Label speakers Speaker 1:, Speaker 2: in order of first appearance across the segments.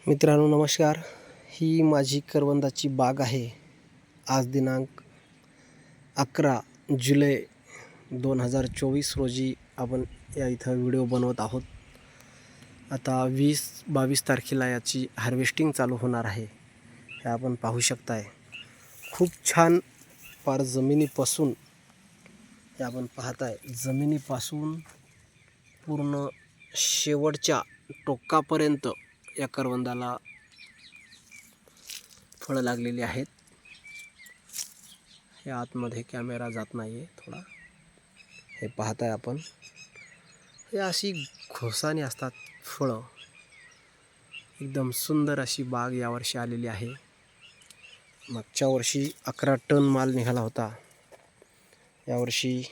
Speaker 1: मित्रांनो नमस्कार. ही माझी करवंदाची बाग आहे. आज दिनांक 11 जुलै 2024 रोजी आपण या इथं व्हिडिओ बनवत आहोत. आता 20-22 तारखेला याची हार्वेस्टिंग चालू होणार आहे. हे आपण पाहू शकताय. खूप छान पार जमिनीपासून हे आपण पाहताय, जमिनीपासून पूर्ण शेवटच्या टोकापर्यंत या करवंदाला फळं लागलेली आहेत. हे आतमध्ये कॅमेरा जात नाही आहे थोडा. हे पाहताय आपण, हे अशी घोसाने असतात फळं. एकदम सुंदर अशी बाग यावर्षी आलेली आहे. मागच्या वर्षी 11 टन माल निघाला होता. यावर्षी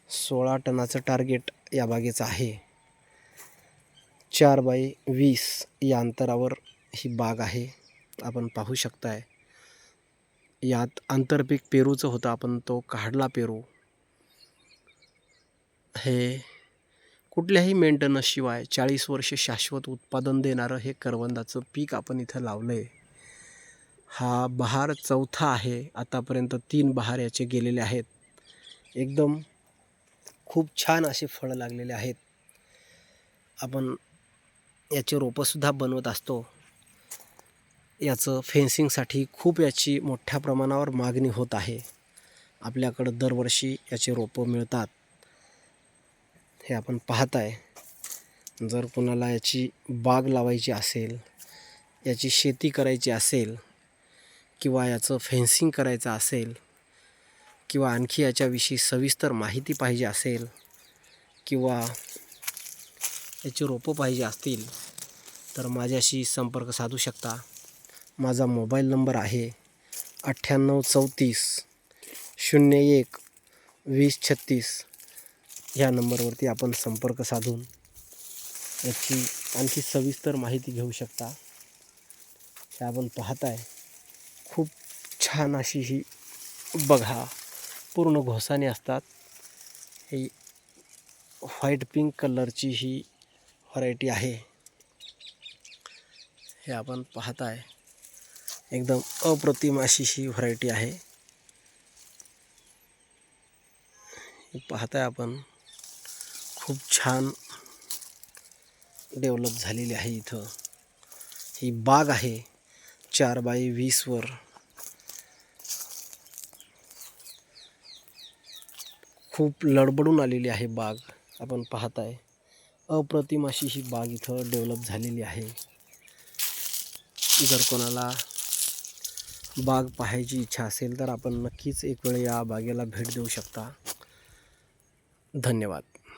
Speaker 1: 16 टनाचं टार्गेट या बागेचं आहे. 4x20 या अंतरावर ही बाग आहे. आपण पाहू शकताय. यात आंतरपीक पेरूचं होतं, आपण तो काढला पेरू. हे कुठल्याही मेंटेनन्सशिवाय 40 वर्ष शाश्वत उत्पादन देणारं हे करवंदाचं पीक आपण इथं लावलं आहे. हा बहार चौथा आहे. आतापर्यंत 3 बहार याचे गेलेले आहेत. एकदम खूप छान असे फळं लागलेले आहेत. आपण याचे रोपंसुद्धा बनवत असतो. याचं फेन्सिंगसाठी खूप याची मोठ्या प्रमाणावर मागणी होत आहे. आपल्याकडं दरवर्षी याचे रोपं मिळतात. हे आपण पाहताय. जर कोणाला याची बाग लावायची असेल, याची शेती करायची असेल, किंवा याचं फेन्सिंग करायचं असेल, किंवा आणखी याच्याविषयी सविस्तर माहिती पाहिजे असेल, किंवा याची रोपं पाहिजे असतील तर माझ्याशी संपर्क साधू शकता. माझा मोबाईल नंबर आहे 9834 01 2036. ह्या नंबरवरती आपण संपर्क साधून याची आणखी सविस्तर माहिती घेऊ शकता. हे आपण पाहताय, खूप छान अशी ही बघा, पूर्ण घोसाने असतात. ही व्हाईट पिंक कलरची ही व्हरायटी आहे. हे आपण पाहताय, एकदम अप्रतिम अशी ही व्हरायटी आहे. हे पाहताय आपण, खूप छान डेव्हलप झालेली आहे. इथं ही बाग आहे 4x20 वर. खूप लडबडून आलेली आहे बाग. आपण पाहताय, अप्रतिम अशी ही बाग इथं डेव्हलप झालेली आहे. जर कोणाला बाग पाहायची इच्छा असेल तर आपण नक्कीच एक वेळ या बागेला भेट देऊ शकता. धन्यवाद.